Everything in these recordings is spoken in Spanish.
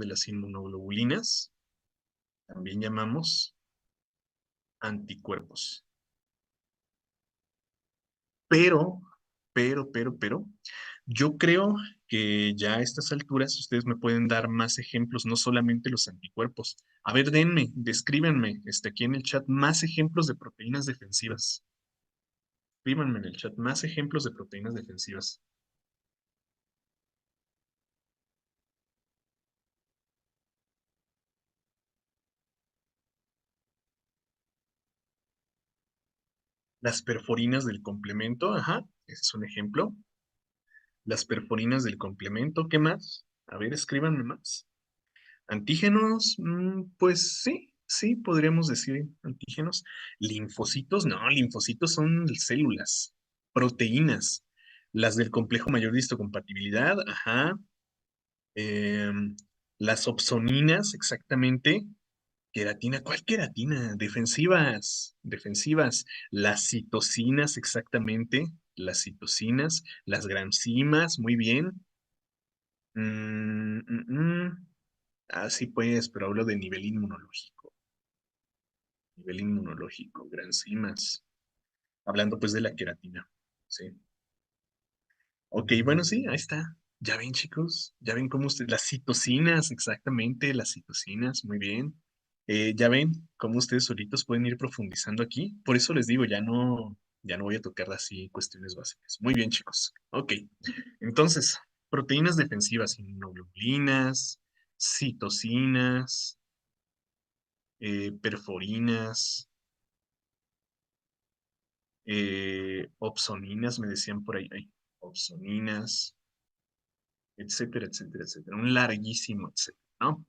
de las inmunoglobulinas, también llamamos anticuerpos. Pero, pero, yo creo que ya a estas alturas ustedes me pueden dar más ejemplos, no solamente los anticuerpos. A ver, descríbanme aquí en el chat más ejemplos de proteínas defensivas. Escríbanme en el chat más ejemplos de proteínas defensivas. Las perforinas del complemento, ajá, ese es un ejemplo. Las perforinas del complemento, ¿qué más? A ver, escríbanme más. Antígenos, pues sí, sí, podríamos decir antígenos. Linfocitos, no, linfocitos son células, proteínas. Las del complejo mayor de histocompatibilidad, ajá. Em, las opsoninas, exactamente. Queratina, ¿cuál queratina? Defensivas, defensivas. Las citocinas, exactamente. Las citocinas, las granzimas, muy bien. Mm, mm, mm. Ah, sí, pues, pero hablo de nivel inmunológico. Nivel inmunológico, granzimas. Hablando pues de la queratina. Sí. Ok, bueno, sí, ahí está. Ya ven, chicos, ya ven cómo ustedes, las citocinas, exactamente, las citocinas, muy bien. Ya ven cómo ustedes solitos pueden ir profundizando aquí. Por eso les digo, ya no voy a tocar así cuestiones básicas. Muy bien, chicos. Ok, entonces, proteínas defensivas, inmunoglobulinas, citocinas, perforinas, opsoninas, me decían por ahí, opsoninas, etcétera, etcétera, etcétera. Un larguísimo, etcétera, ¿no?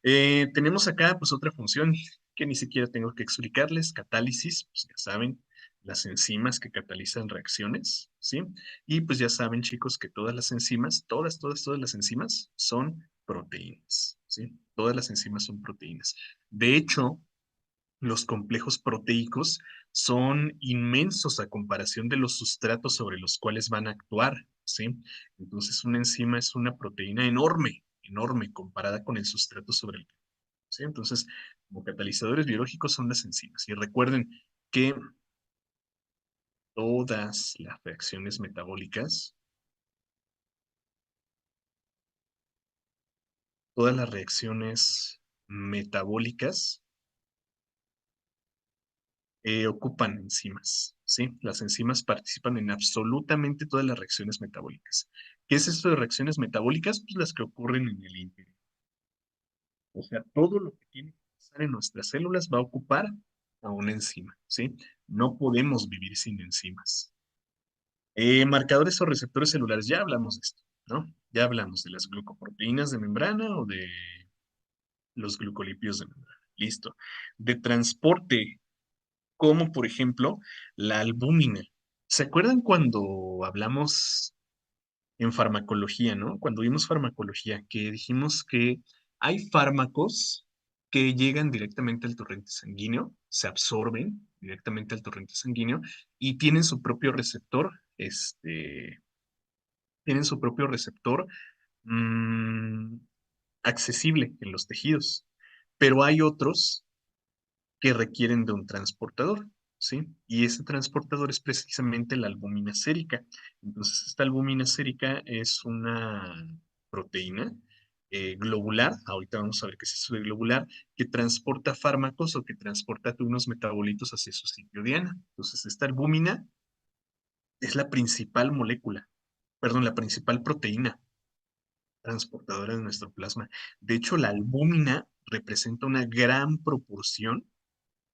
Tenemos acá pues otra función que ni siquiera tengo que explicarles, catálisis, pues ya saben, las enzimas que catalizan reacciones, ¿sí? Y pues ya saben, chicos, que todas las enzimas, todas las enzimas son proteínas, ¿sí? Todas las enzimas son proteínas. De hecho, los complejos proteicos son inmensos a comparación de los sustratos sobre los cuales van a actuar, ¿sí? Entonces, una enzima es una proteína enorme, enorme comparada con el sustrato sobre el que, ¿sí? Entonces, como catalizadores biológicos son las enzimas. Y recuerden que todas las reacciones metabólicas, todas las reacciones metabólicas ocupan enzimas, ¿sí? Las enzimas participan en absolutamente todas las reacciones metabólicas. ¿Qué es esto de reacciones metabólicas? Pues las que ocurren en el interior. O sea, todo lo que tiene que pasar en nuestras células va a ocupar a una enzima, ¿sí? No podemos vivir sin enzimas. Marcadores o receptores celulares, ya hablamos de esto, ¿no? Ya hablamos de las glucoproteínas de membrana o de los glucolípidos de membrana. Listo. De transporte, como por ejemplo la albúmina. ¿Se acuerdan cuando hablamos en farmacología, ¿no? Cuando vimos farmacología, que dijimos que hay fármacos que llegan directamente al torrente sanguíneo, se absorben directamente al torrente sanguíneo y tienen su propio receptor, tienen su propio receptor mm, accesible en los tejidos. Pero hay otros que requieren de un transportador, ¿sí? Y ese transportador es precisamente la albúmina sérica. Entonces, esta albúmina sérica es una proteína globular, ahorita vamos a ver qué es eso de globular, que transporta fármacos o que transporta unos metabolitos hacia su sitio diana. Entonces, esta albúmina es la principal molécula, perdón, la principal proteína transportadora de nuestro plasma. De hecho, la albúmina representa una gran proporción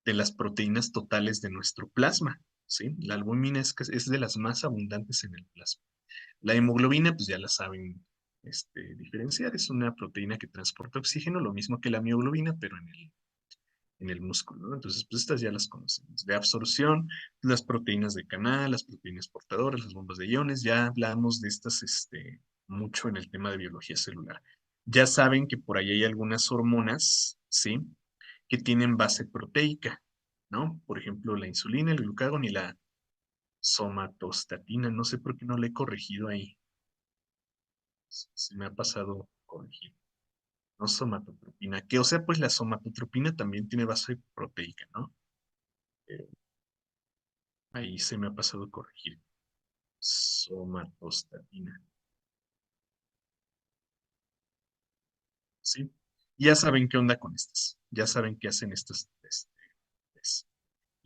de las proteínas totales de nuestro plasma, ¿sí? La albúmina es de las más abundantes en el plasma. La hemoglobina, pues ya la saben diferenciar, es una proteína que transporta oxígeno, lo mismo que la mioglobina, pero en el músculo, ¿no? Entonces, pues estas ya las conocemos. De absorción, las proteínas de canal, las proteínas portadoras, las bombas de iones, ya hablamos de estas mucho en el tema de biología celular. Ya saben que por ahí hay algunas hormonas, ¿sí? Que tienen base proteica, ¿no? Por ejemplo, la insulina, el glucagón y la somatostatina. No sé por qué no le he corregido ahí. Se me ha pasado corregir. no somatotropina, que o sea, pues la somatotropina también tiene base proteica, ¿no? Eh, ahí se me ha pasado corregir. Somatostatina, ¿sí? Ya saben qué onda con estas, ya saben qué hacen estos test.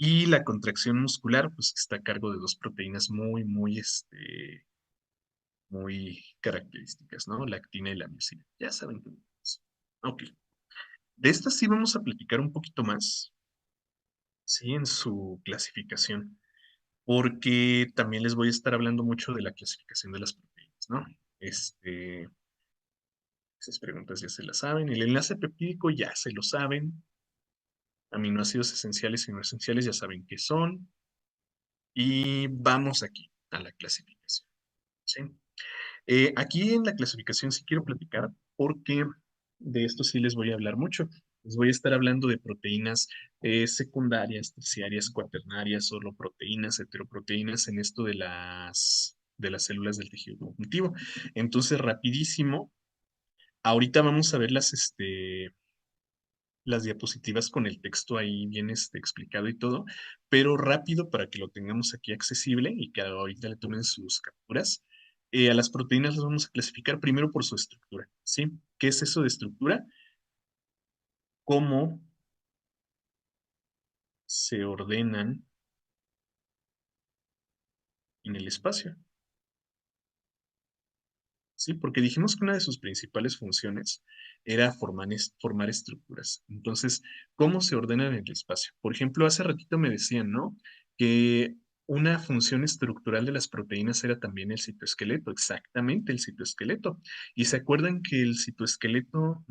Y la contracción muscular, pues está a cargo de dos proteínas muy características, ¿no? La actina y la miosina. Ya saben qué es. Ok. De estas sí vamos a platicar un poquito más, sí, en su clasificación, porque también les voy a estar hablando mucho de la clasificación de las proteínas, ¿no? Este, esas preguntas ya se las saben. El enlace peptídico ya se lo saben. Aminoácidos esenciales y no esenciales ya saben qué son. Y vamos aquí a la clasificación, ¿sí? Aquí en la clasificación sí quiero platicar porque de esto sí les voy a hablar mucho. Les voy a estar hablando de proteínas secundarias, terciarias, cuaternarias, holoproteínas, heteroproteínas en esto de las células del tejido conjuntivo. Entonces, rapidísimo, ahorita vamos a ver las diapositivas con el texto ahí bien explicado y todo, pero rápido para que lo tengamos aquí accesible y que ahorita le tomen sus capturas. A las proteínas las vamos a clasificar primero por su estructura, ¿sí? ¿Qué es eso de estructura? ¿Cómo se ordenan en el espacio? Sí, porque dijimos que una de sus principales funciones era formar estructuras. Entonces, ¿cómo se ordenan en el espacio? Por ejemplo, hace ratito me decían, ¿no? Que una función estructural de las proteínas era también el citoesqueleto, exactamente el citoesqueleto. Y se acuerdan que el citoesqueleto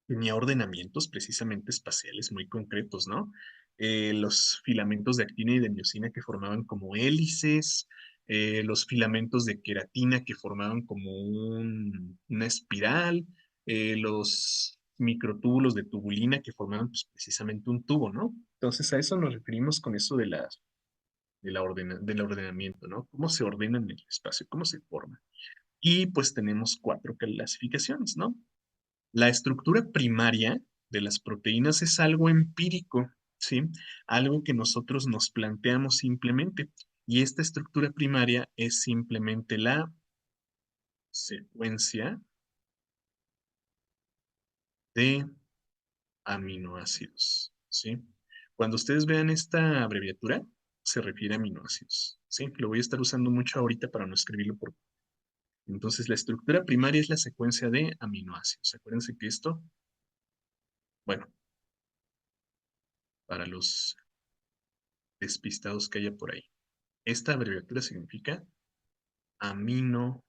tenía ordenamientos precisamente espaciales muy concretos, ¿no? Los filamentos de actina y de miosina que formaban como hélices, los filamentos de queratina que formaban como una espiral, los microtúbulos de tubulina que formaban pues, precisamente un tubo, ¿no? Entonces a eso nos referimos con eso del ordenamiento, ¿no? ¿Cómo se ordena en el espacio? ¿Cómo se forma? Y pues tenemos cuatro clasificaciones, ¿no? La estructura primaria de las proteínas es algo empírico, ¿sí? Algo que nosotros nos planteamos simplemente. Y esta estructura primaria es simplemente la secuencia de aminoácidos, ¿sí? Cuando ustedes vean esta abreviatura, se refiere a aminoácidos, ¿sí? Lo voy a estar usando mucho ahorita para no escribirlo por... Entonces, la estructura primaria es la secuencia de aminoácidos. Acuérdense que esto, bueno, para los despistados que haya por ahí. Esta abreviatura significa aminoácidos,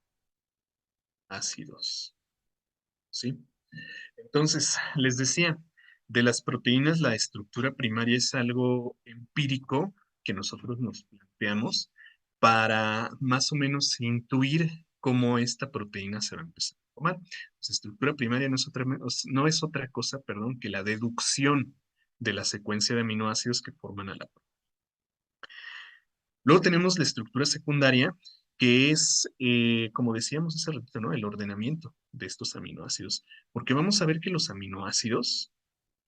¿sí? Entonces, les decía, de las proteínas la estructura primaria es algo empírico que nosotros nos planteamos para más o menos intuir cómo esta proteína se va a empezar a formar. Pues, estructura primaria no es otra cosa, perdón, que la deducción de la secuencia de aminoácidos que forman a la proteína. Luego tenemos la estructura secundaria, que es, como decíamos hace ratito, ¿no? El ordenamiento de estos aminoácidos. Porque vamos a ver que los aminoácidos,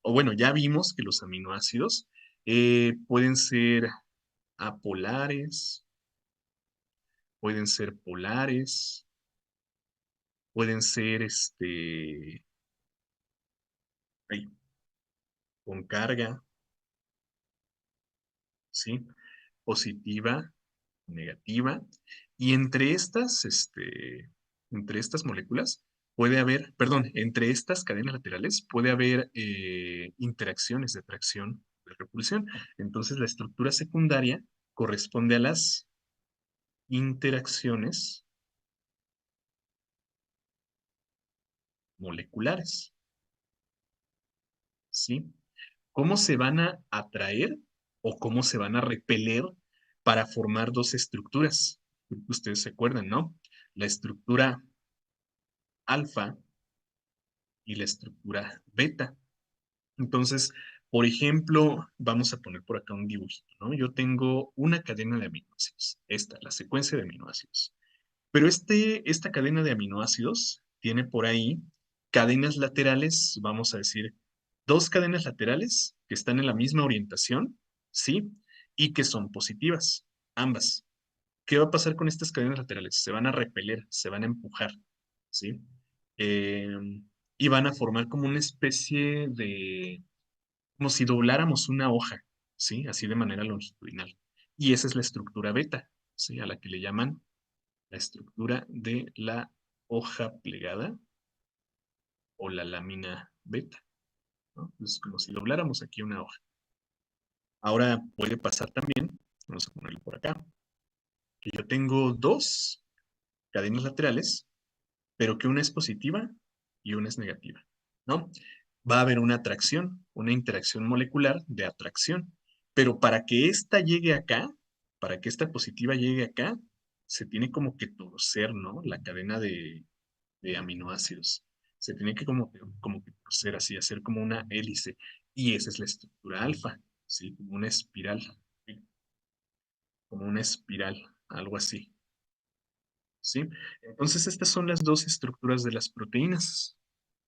o bueno, ya vimos que los aminoácidos pueden ser apolares, pueden ser polares, pueden ser ay, con carga, ¿sí? Positiva, negativa, y entre estas moléculas puede haber, perdón, entre estas cadenas laterales puede haber interacciones de atracción, de repulsión. Entonces, la estructura secundaria corresponde a las interacciones moleculares, ¿sí? ¿Cómo se van a atraer o cómo se van a repeler para formar dos estructuras? Ustedes se acuerdan, ¿no? La estructura alfa y la estructura beta. Entonces, por ejemplo, vamos a poner por acá un dibujito, ¿no? Yo tengo una cadena de aminoácidos, la secuencia de aminoácidos. Pero esta cadena de aminoácidos tiene por ahí cadenas laterales, vamos a decir, dos cadenas laterales que están en la misma orientación, ¿sí? Y que son positivas, ambas. ¿Qué va a pasar con estas cadenas laterales? Se van a repeler, se van a empujar, ¿sí? Eh, y van a formar como una especie de, como si dobláramos una hoja, ¿sí? Así de manera longitudinal. Y esa es la estructura beta, ¿sí? A la que le llaman la estructura de la hoja plegada o la lámina beta, ¿no? Es como si dobláramos aquí una hoja. Ahora puede pasar también, vamos a ponerlo por acá, que yo tengo dos cadenas laterales, pero que una es positiva y una es negativa, ¿no? Va a haber una atracción, una interacción molecular de atracción, pero para que esta llegue acá, para que esta positiva llegue acá, se tiene como que torcer, ¿no? La cadena de aminoácidos. Se tiene que como que torcer así, hacer como una hélice. Y esa es la estructura alfa, ¿sí? Como una espiral, ¿sí? Como una espiral, algo así, ¿sí? Entonces, estas son las dos estructuras de las proteínas,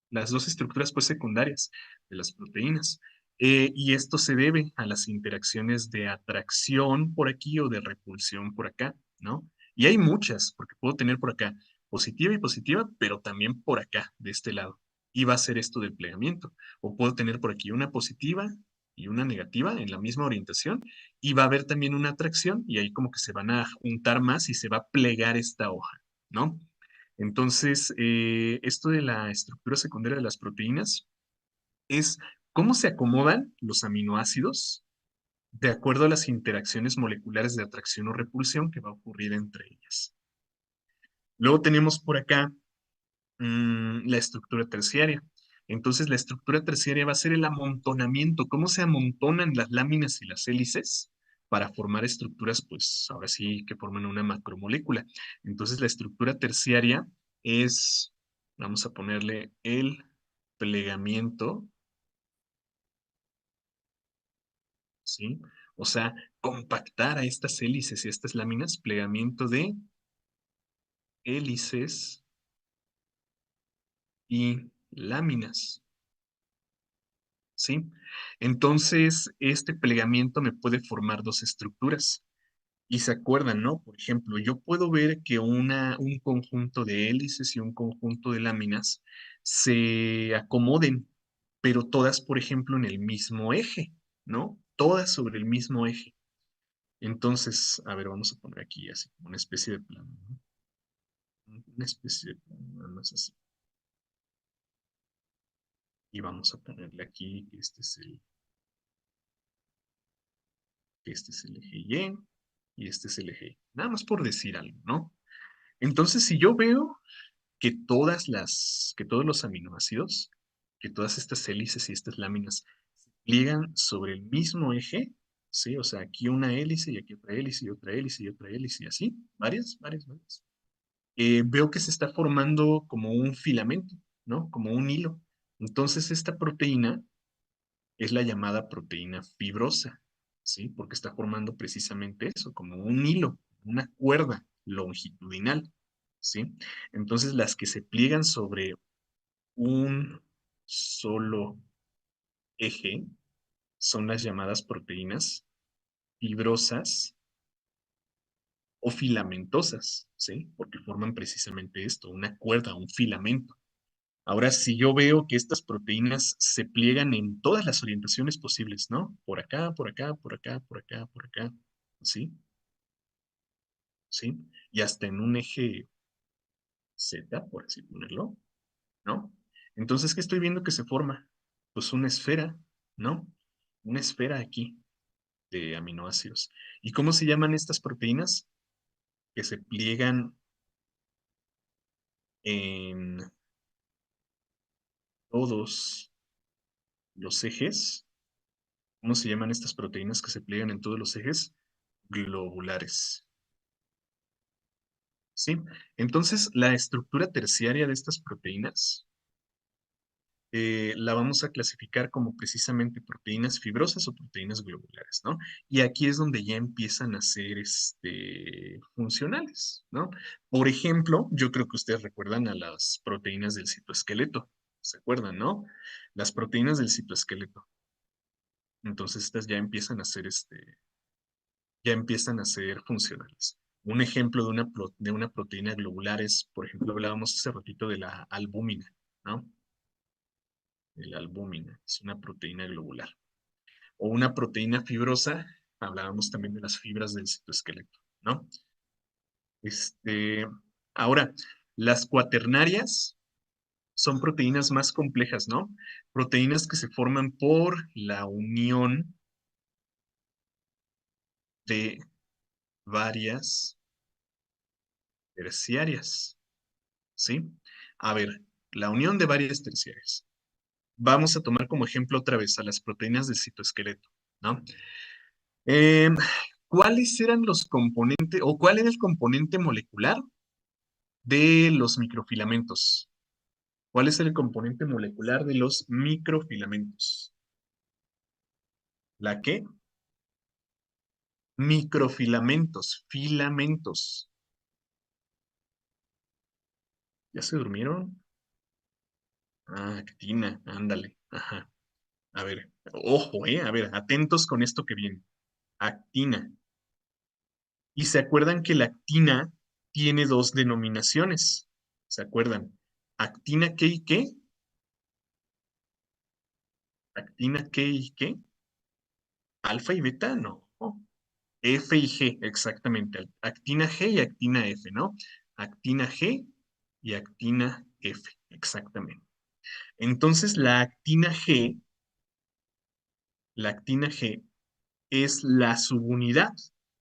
las dos estructuras pues secundarias de las proteínas. Y esto se debe a las interacciones de atracción por aquí o de repulsión por acá, ¿no? Y hay muchas, porque puedo tener por acá positiva y positiva, pero también por acá, de este lado. Y va a ser esto del plegamiento. O puedo tener por aquí una positiva y una negativa en la misma orientación, y va a haber también una atracción, y ahí como que se van a juntar más y se va a plegar esta hoja, ¿no? Entonces, esto de la estructura secundaria de las proteínas es cómo se acomodan los aminoácidos de acuerdo a las interacciones moleculares de atracción o repulsión que va a ocurrir entre ellas. Luego tenemos por acá la estructura terciaria. Entonces, la estructura terciaria va a ser el amontonamiento, cómo se amontonan las láminas y las hélices para formar estructuras, pues ahora sí que forman una macromolécula. Entonces, la estructura terciaria es, vamos a ponerle el plegamiento, ¿sí? O sea, compactar a estas hélices y a estas láminas, plegamiento de hélices y láminas. ¿Sí? Entonces, este plegamiento me puede formar dos estructuras. Y se acuerdan, ¿no? Por ejemplo, yo puedo ver que un conjunto de hélices y un conjunto de láminas se acomoden, pero todas, por ejemplo, en el mismo eje, ¿no? Todas sobre el mismo eje. Entonces, a ver, vamos a poner aquí así, como una especie de plano, ¿no? Una especie de plano, nada más así. Y vamos a ponerle aquí que este es el eje y este es el eje. Nada más por decir algo, ¿no? Entonces, si yo veo que todos los aminoácidos, que todas estas hélices y estas láminas se pliegan sobre el mismo eje, ¿sí? O sea, aquí una hélice y aquí otra hélice y otra hélice y otra hélice y así, varias. Veo que se está formando como un filamento, ¿no? Como un hilo. Entonces, esta proteína es la llamada proteína fibrosa, ¿sí? Porque está formando precisamente eso, como un hilo, una cuerda longitudinal, ¿sí? Entonces, las que se pliegan sobre un solo eje son las llamadas proteínas fibrosas o filamentosas, ¿sí? Porque forman precisamente esto, una cuerda, un filamento. Ahora, si yo veo que estas proteínas se pliegan en todas las orientaciones posibles, ¿no? Por acá, por acá, por acá, por acá, por acá, ¿sí? ¿Sí? Y hasta en un eje Z, por así ponerlo, ¿no? Entonces, ¿qué estoy viendo que se forma? Pues una esfera, ¿no? Una esfera aquí de aminoácidos. ¿Y cómo se llaman estas proteínas? Que se pliegan en todos los ejes. ¿Cómo se llaman estas proteínas que se pliegan en todos los ejes? Globulares. ¿Sí? Entonces, la estructura terciaria de estas proteínas la vamos a clasificar como precisamente proteínas fibrosas o proteínas globulares, ¿no? Y aquí es donde ya empiezan a ser funcionales, ¿no? Por ejemplo, yo creo que ustedes recuerdan a las proteínas del citoesqueleto. ¿Se acuerdan, no? Las proteínas del citoesqueleto. Entonces estas ya empiezan a ser funcionales. Un ejemplo de una proteína globular es, por ejemplo, hablábamos hace ratito de la albúmina, ¿no? La albúmina es una proteína globular. O una proteína fibrosa, hablábamos también de las fibras del citoesqueleto, ¿no? Este, ahora, las cuaternarias son proteínas más complejas, ¿no? Proteínas que se forman por la unión de varias terciarias, ¿sí? A ver, la unión de varias terciarias. Vamos a tomar como ejemplo otra vez a las proteínas del citoesqueleto, ¿no? Em, ¿Cuáles eran los componentes o cuál era el componente molecular de los microfilamentos? ¿Cuál es el componente molecular de los microfilamentos? ¿La qué? Microfilamentos, filamentos. ¿Ya se durmieron? Ah, actina, ándale. Ajá. A ver, ojo, a ver, atentos con esto que viene. Actina. Y se acuerdan que la actina tiene dos denominaciones. ¿Se acuerdan? ¿Actina qué y qué? ¿Actina qué y qué? ¿Alfa y beta? No. F y G, exactamente. Actina G y actina F, ¿no? Actina G y actina F, exactamente. Entonces, la actina G es la subunidad,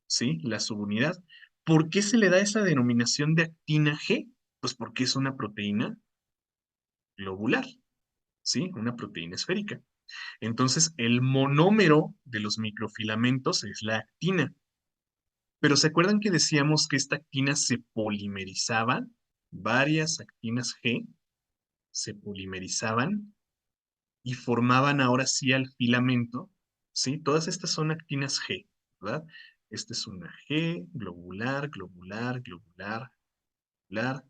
¿sí? La subunidad. ¿Por qué se le da esa denominación de actina G? Pues porque es una proteína globular, ¿sí? Una proteína esférica. Entonces, el monómero de los microfilamentos es la actina. Pero ¿se acuerdan que decíamos que esta actina se polimerizaba? Varias actinas G se polimerizaban y formaban ahora sí al filamento, ¿sí? Todas estas son actinas G, ¿verdad? Esta es una G, globular, globular, globular, globular,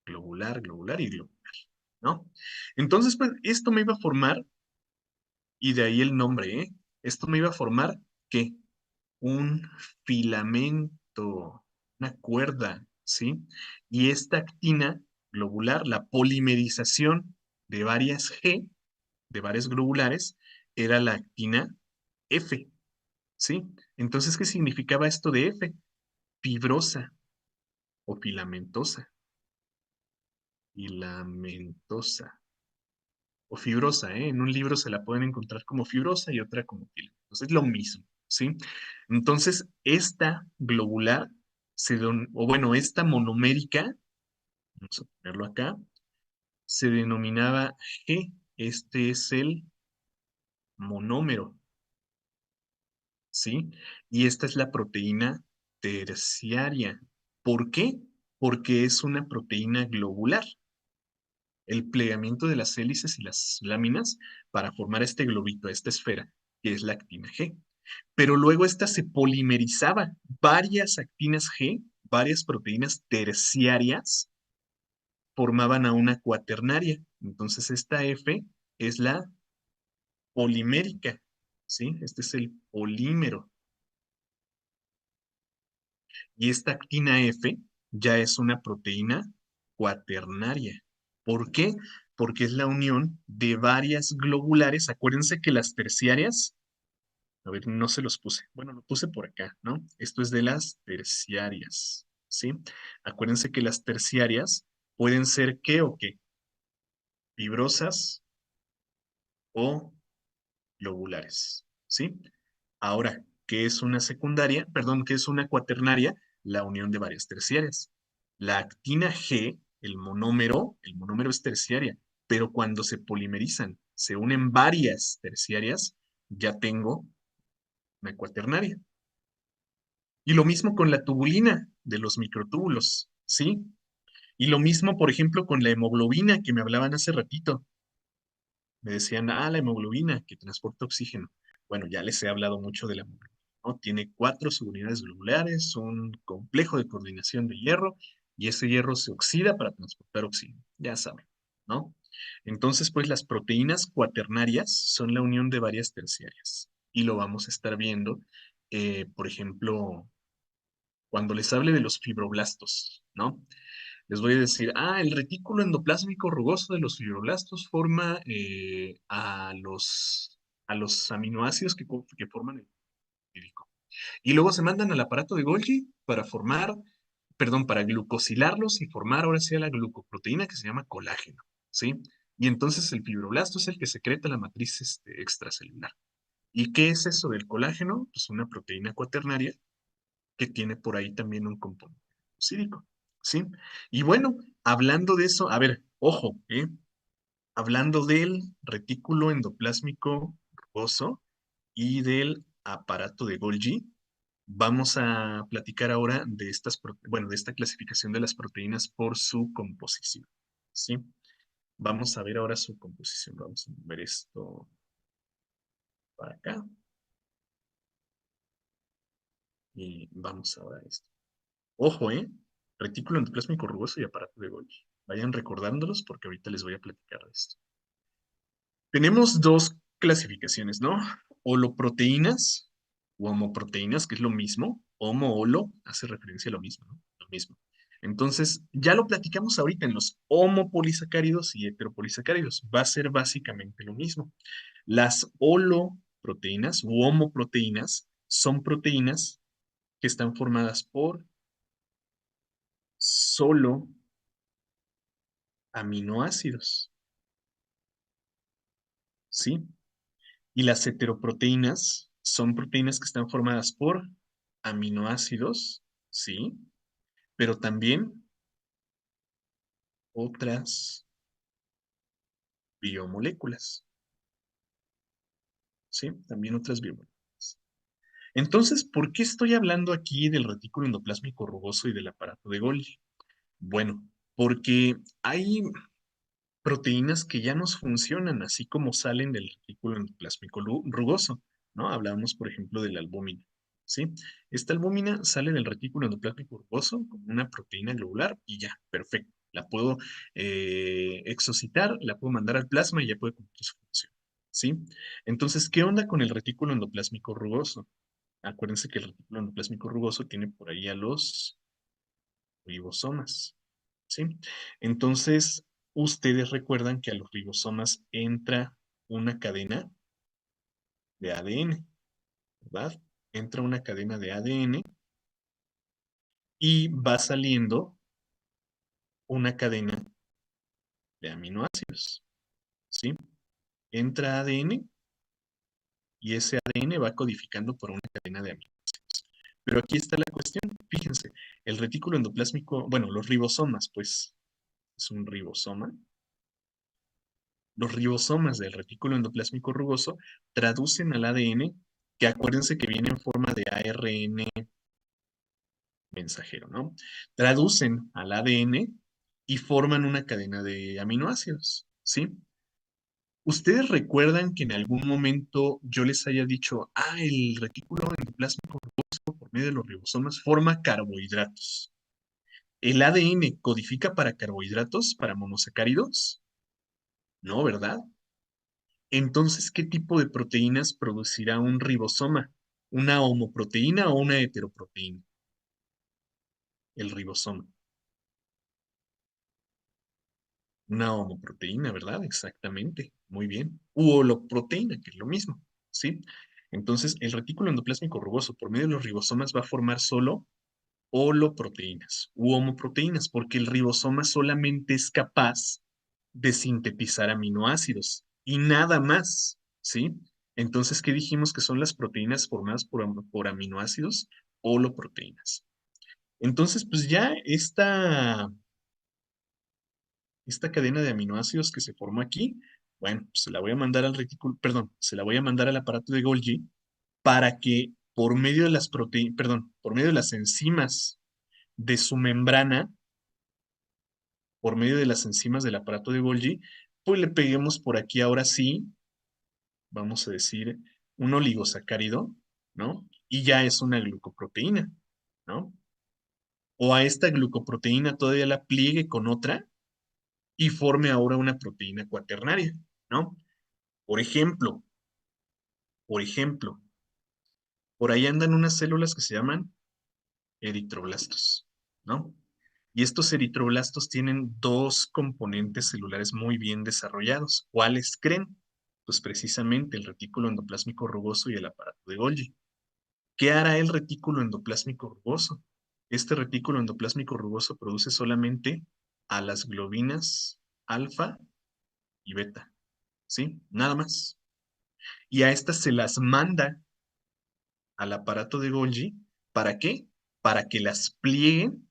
globular, globular y globular, ¿no? Entonces, pues, esto me iba a formar, y de ahí el nombre, ¿eh? Esto me iba a formar, ¿qué? Un filamento, una cuerda, ¿sí? Y esta actina globular, la polimerización de varias G, de varias globulares, era la actina F, ¿sí? Entonces, ¿qué significaba esto de F? Fibrosa o filamentosa, filamentosa o fibrosa, ¿eh? En un libro se la pueden encontrar como fibrosa y otra como filamentosa. Es lo mismo, ¿sí? Entonces, esta globular, o bueno, esta monomérica, vamos a ponerlo acá, se denominaba G. Este es el monómero, ¿sí? Y esta es la proteína terciaria. ¿Por qué? Porque es una proteína globular. El plegamiento de las hélices y las láminas para formar este globito, esta esfera, que es la actina G. Pero luego esta se polimerizaba. Varias actinas G, varias proteínas terciarias, formaban a una cuaternaria. Entonces esta F es la polimérica, ¿sí? Este es el polímero. Y esta actina F ya es una proteína cuaternaria. ¿Por qué? Porque es la unión de varias globulares. Acuérdense que las terciarias, a ver, no se los puse. Bueno, lo puse por acá, ¿no? Esto es de las terciarias, ¿sí? Acuérdense que las terciarias pueden ser qué o qué, fibrosas o globulares, ¿sí? Ahora, ¿qué es una secundaria? Perdón, ¿qué es una cuaternaria? La unión de varias terciarias. La actina G, el monómero es terciaria, pero cuando se polimerizan, se unen varias terciarias, ya tengo una cuaternaria. Y lo mismo con la tubulina de los microtúbulos, ¿sí? Y lo mismo, por ejemplo, con la hemoglobina que me hablaban hace ratito. Me decían, la hemoglobina que transporta oxígeno. Bueno, ya les he hablado mucho de la hemoglobina, ¿no? Tiene 4 subunidades globulares, un complejo de coordinación de hierro, y ese hierro se oxida para transportar oxígeno, ya saben, ¿no? Entonces, pues las proteínas cuaternarias son la unión de varias terciarias. Y lo vamos a estar viendo, por ejemplo, cuando les hable de los fibroblastos, ¿no? Les voy a decir, el retículo endoplásmico rugoso de los fibroblastos forma a los aminoácidos que forman el lipídico. Y luego se mandan al aparato de Golgi para formar, perdón, para glucosilarlos y formar ahora sí a la glucoproteína que se llama colágeno, ¿sí? Y entonces el fibroblasto es el que secreta la matriz extracelular. ¿Y qué es eso del colágeno? Pues una proteína cuaternaria que tiene por ahí también un componente glucosídico, ¿sí? Y bueno, hablando de eso, a ver, ojo, hablando del retículo endoplásmico rugoso y del aparato de Golgi, vamos a platicar ahora de bueno, de esta clasificación de las proteínas por su composición, ¿sí? Vamos a ver ahora su composición. Vamos a ver esto para acá y vamos ahora a esto. Ojo, retículo endoplásmico rugoso y aparato de Golgi. Vayan recordándolos porque ahorita les voy a platicar de esto. Tenemos dos clasificaciones, ¿no? Holoproteínas o homoproteínas, que es lo mismo. Homo-holo hace referencia a lo mismo, ¿no? Lo mismo. Entonces, ya lo platicamos ahorita en los homopolisacáridos y heteropolisacáridos. Va a ser básicamente lo mismo. Las holoproteínas u homoproteínas son proteínas que están formadas por solo aminoácidos, ¿sí? Y las heteroproteínas son proteínas que están formadas por aminoácidos, ¿sí? Pero también otras biomoléculas, ¿sí? También otras biomoléculas. Entonces, ¿por qué estoy hablando aquí del retículo endoplásmico rugoso y del aparato de Golgi? Bueno, porque hay proteínas que ya nos funcionan así como salen del retículo endoplásmico rugoso, ¿no? Hablábamos, por ejemplo, de la albúmina, ¿sí? Esta albúmina sale del retículo endoplásmico rugoso como una proteína globular y ya, perfecto. La puedo exocitar, la puedo mandar al plasma y ya puede cumplir su función, ¿sí? Entonces, ¿qué onda con el retículo endoplásmico rugoso? Acuérdense que el retículo endoplásmico rugoso tiene por ahí a los ribosomas, ¿sí? Entonces, ustedes recuerdan que a los ribosomas entra una cadena de ADN, ¿verdad? Entra una cadena de ADN y va saliendo una cadena de aminoácidos, ¿sí? Entra ADN y ese ADN va codificando por una cadena de aminoácidos. Pero aquí está la cuestión, fíjense, el retículo endoplásmico, bueno, los ribosomas, pues es un ribosoma. Los ribosomas del retículo endoplásmico rugoso traducen al ADN, que acuérdense que viene en forma de ARN mensajero, ¿no? Traducen al ADN y forman una cadena de aminoácidos, ¿sí? ¿Ustedes recuerdan que en algún momento yo les haya dicho, el retículo endoplásmico rugoso por medio de los ribosomas forma carbohidratos? ¿El ADN codifica para carbohidratos, para monosacáridos? No, ¿verdad? Entonces, ¿qué tipo de proteínas producirá un ribosoma? ¿Una homoproteína o una heteroproteína? El ribosoma. Una homoproteína, ¿verdad? Exactamente. Muy bien. U holoproteína, que es lo mismo, ¿sí? Entonces, el retículo endoplásmico rugoso por medio de los ribosomas va a formar solo holoproteínas u homoproteínas, porque el ribosoma solamente es capaz de sintetizar aminoácidos y nada más, ¿sí? Entonces, ¿qué dijimos que son las proteínas formadas por aminoácidos? Holoproteínas. Entonces, pues ya esta cadena de aminoácidos que se formó aquí, bueno, pues se la voy a mandar al retículo, perdón, se la voy a mandar al aparato de Golgi para que por medio de las proteínas, perdón, por medio de las enzimas de su membrana, por medio de las enzimas del aparato de Golgi, pues le peguemos por aquí ahora sí, vamos a decir, un oligosacárido, ¿no? Y ya es una glucoproteína, ¿no? O a esta glucoproteína todavía la pliegue con otra y forme ahora una proteína cuaternaria, ¿no? Por ejemplo, por ejemplo, por ahí andan unas células que se llaman eritroblastos, ¿no? Y estos eritroblastos tienen dos componentes celulares muy bien desarrollados. ¿Cuáles creen? Pues precisamente el retículo endoplásmico rugoso y el aparato de Golgi. ¿Qué hará el retículo endoplásmico rugoso? Este retículo endoplásmico rugoso produce solamente a las globinas alfa y beta, ¿sí? Nada más. Y a estas se las manda al aparato de Golgi. ¿Para qué? Para que las plieguen,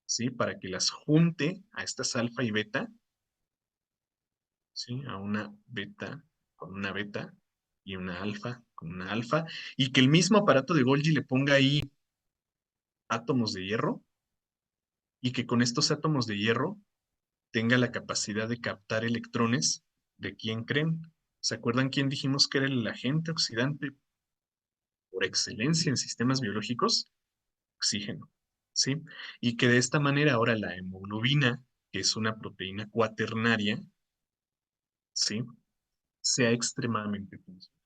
¿sí? Para que las junte a estas alfa y beta, ¿sí? A una beta con una beta y una alfa con una alfa, y que el mismo aparato de Golgi le ponga ahí átomos de hierro y que con estos átomos de hierro tenga la capacidad de captar electrones de quién creen. ¿Se acuerdan quién dijimos que era el agente oxidante por excelencia en sistemas biológicos? Oxígeno, ¿sí? Y que de esta manera ahora la hemoglobina, que es una proteína cuaternaria, ¿sí? Sea extremadamente funcional,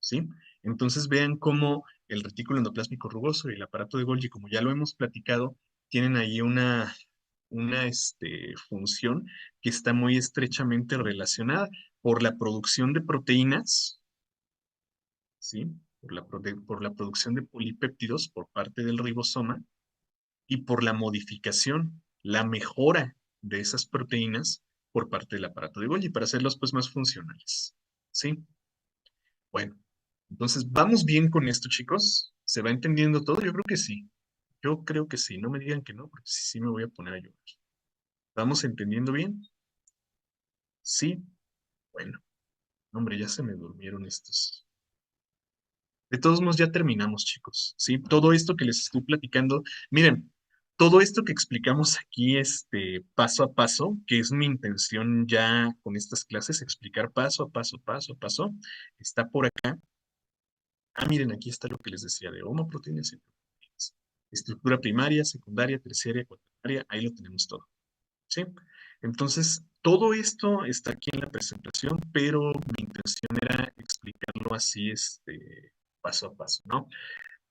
¿sí? Entonces vean cómo el retículo endoplásmico rugoso y el aparato de Golgi, como ya lo hemos platicado, tienen ahí una función que está muy estrechamente relacionada por la producción de proteínas, ¿sí? Por la producción de polipéptidos por parte del ribosoma y por la modificación, la mejora de esas proteínas por parte del aparato de Golgi para hacerlos pues más funcionales, ¿sí? Bueno, entonces, ¿vamos bien con esto, chicos? ¿Se va entendiendo todo? Yo creo que sí. Yo creo que sí. No me digan que no, porque sí, sí me voy a poner a llorar. ¿Vamos entendiendo bien? Sí. Bueno, hombre, ya se me durmieron estos. De todos modos, ya terminamos, chicos. Sí, todo esto que les estoy platicando, miren, todo esto que explicamos aquí, paso a paso, que es mi intención ya con estas clases, explicar paso a paso, paso a paso, está por acá. Ah, miren, aquí está lo que les decía de homoproteínas y proteínas. Estructura primaria, secundaria, terciaria, cuaternaria, ahí lo tenemos todo. ¿Sí? Entonces, todo esto está aquí en la presentación, pero mi intención era explicarlo así, paso a paso, ¿no?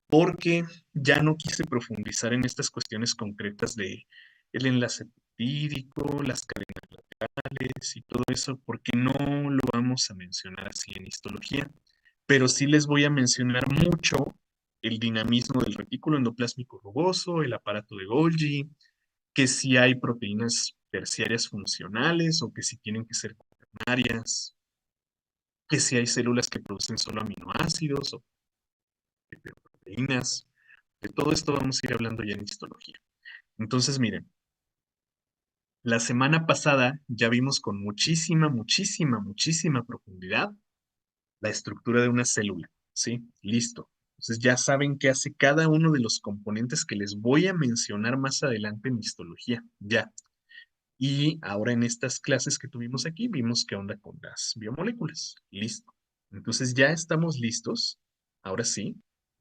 Porque ya no quise profundizar en estas cuestiones concretas de el enlace peptídico, las cadenas laterales y todo eso, porque no lo vamos a mencionar así en histología, pero sí les voy a mencionar mucho el dinamismo del retículo endoplásmico rugoso, el aparato de Golgi, que si hay proteínas terciarias funcionales o que si tienen que ser cuaternarias, que si hay células que producen solo aminoácidos o proteínas. De todo esto vamos a ir hablando ya en histología. Entonces, miren, la semana pasada ya vimos con muchísima, muchísima, muchísima profundidad la estructura de una célula, ¿sí? Listo. Entonces ya saben qué hace cada uno de los componentes que les voy a mencionar más adelante en histología. Ya. Y ahora en estas clases que tuvimos aquí, vimos qué onda con las biomoléculas. Listo. Entonces ya estamos listos, ahora sí,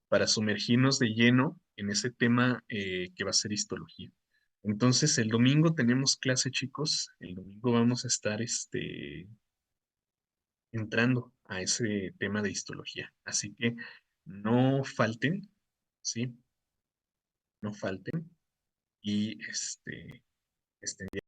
para sumergirnos de lleno en ese tema que va a ser histología. Entonces el domingo tenemos clase, chicos. El domingo vamos a estar entrando a ese tema de histología. Así que no falten, ¿sí? No falten y estén